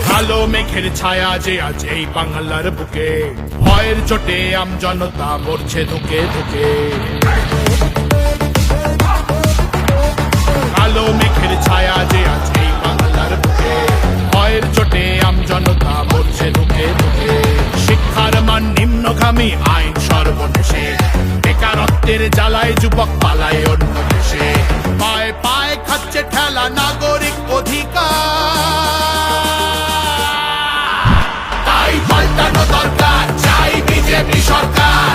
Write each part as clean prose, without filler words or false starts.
কালো মেঘের ছায়া যে আজ এই বাংলার বুকে, ভয়ের চোটে আমজনতা মরছে ধুকে ধুকে। কালো মেঘের ছায়া যে আজ এই বাংলার বুকে, ভয়ের চোটে আমজনতা মরছে ধুকে ধুকে। শিক্ষার মান নিম্নগামী, আইন সর্বনেশে, বেকারত্বের জ্বালায় যুবক পালায় অন্য দেশে। পায়ে পায়ে খাচ্ছে ঠেলা নাগরিক অধিকার। তাই পাল্টানো দরকার, চাই বিজেপি সরকার।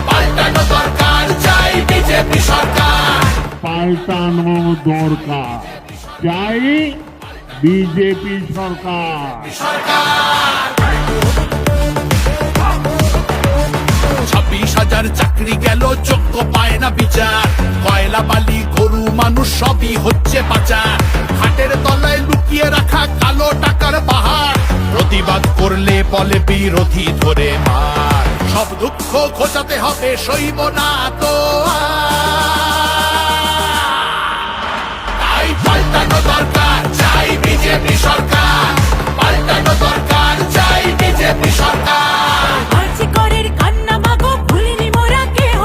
পাল্টানো দরকার, চাই বিজেপি সরকার। পাল্টানো দরকার, চাই বিজেপি সরকার। 26,000 চাকরি গেল, যোগ্য পায় না বিচার। কয়লা বালি গরু মানুষ সবই হচ্ছে পাচার। হাটের তলায় লুকিয়ে রাখা কালো টাকার পাহাড়। প্রতিবাদ করলে বলে বিরোধী ধরে মার। সব দুঃখ ঘোচাতে হবে, সইব না তো তাই পাল্টানো দরকার, চাই বিজেপি সরকার। পাল্টানো দরকার, চাই বিজেপি সরকার। আর্যিকরের কান্না মাগো ভুলিনি মোরা কেহ।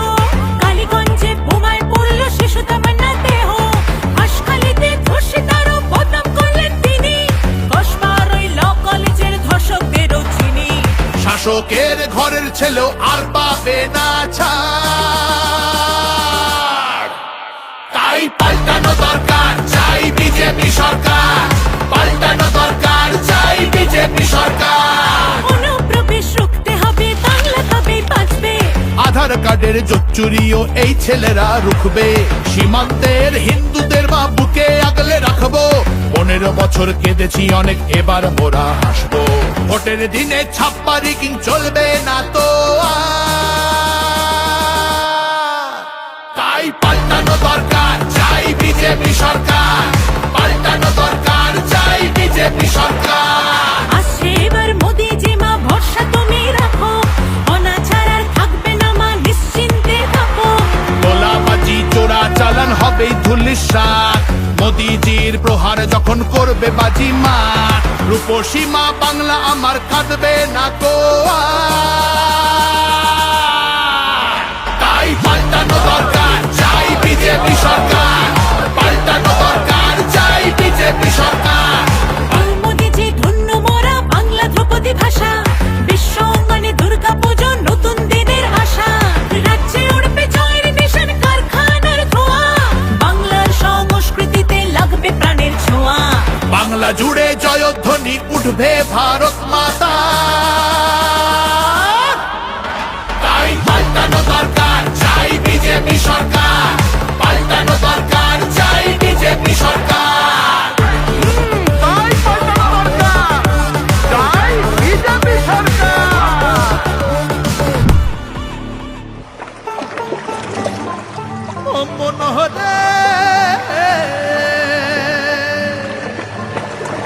কালীগঞ্জে বোমায় পড়ল শিশু তামান্না দেহ। হাসখালিতে ধর্ষিতারও বদনাম করলেন তিনি। কসবার ওই ল কলেজের ধর্ষকদেরও চিনি। শাসকের ঘরের ছেলেও আর পাবে না ছাড়। তাই পাল্টানো দরকার, চাই বিজেপি সরকার। পাল্টানো দরকার, চাই বিজেপি সরকার। অনুপ্রবেশ রুখতে হবে, বাংলা তবেই বাঁচবে। আধার কার্ডের জোচ্চুরিও এই ছেলেরা রুখবে। সীমান্তের হিন্দুদের মা বুকে আগলে রাখবো। 15 বছর কেঁদেছি অনেক, এবার মোরা হাসবো। ভোটের দিনে ছাপ্পা রিগিং চলবে না তো আর। তাই পাল্টানো দরকার, চাই বিজেপি সরকার। পাল্টানো দরকার, চাই বিজেপি সরকার। আসছে এবার মোদিজি মা, ভরসা তুমি রাখো। অনাচার আর থাকবে না মা, নিশ্চিন্তে থাকো। তোলাবাজি চোরা চালান হবে ধুলিসাৎ। মোদিজির প্রহার যখন করবে বাজি মার। রূপসী মা বাংলা আমার কাঁদবে না তো আর। তাই পাল্টানো দরকার, চাই বিজেপি সরকার। পাল্টানো দরকার, চাই বিজেপি সরকার। মোদিজি ধন্য মোরা, বাংলা ধ্রুপদী ভাষা। বিশ্ব অঙ্গনে দুর্গা পুজো, নতুন দিনের আশা। রাজ্যে উড়বে জয়ের নিশান, কারখানার ধোঁয়া। বাংলার সংস্কৃতিতে লাগবে প্রাণের ছোঁয়া। বাংলা জুড়ে জয়ধ্বনি উঠবে ভারত মাতা। তাই পাল্টানো দরকার, চাই বিজেপি সরকার। পাল্টানো দরকার, চাই বিজেপি সরকার। তাই পাল্টানো দরকার, চাই বিজেপি সরকার। মনোহরে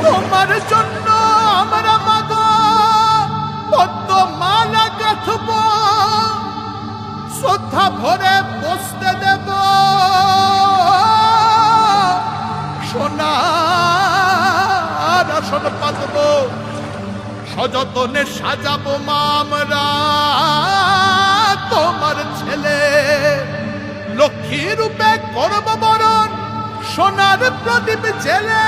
তোমার জন্য আমরা মাগো পদ্মমালা গাঁথব। শ্রদ্ধা ভরে বসতে দেব, সোনার আসন পাতব। সযতনে সাজাবো মা আমরা তোমার ছেলে। লক্ষ্মী রূপে করব বরণ, সোনার প্রদীপ জেলে।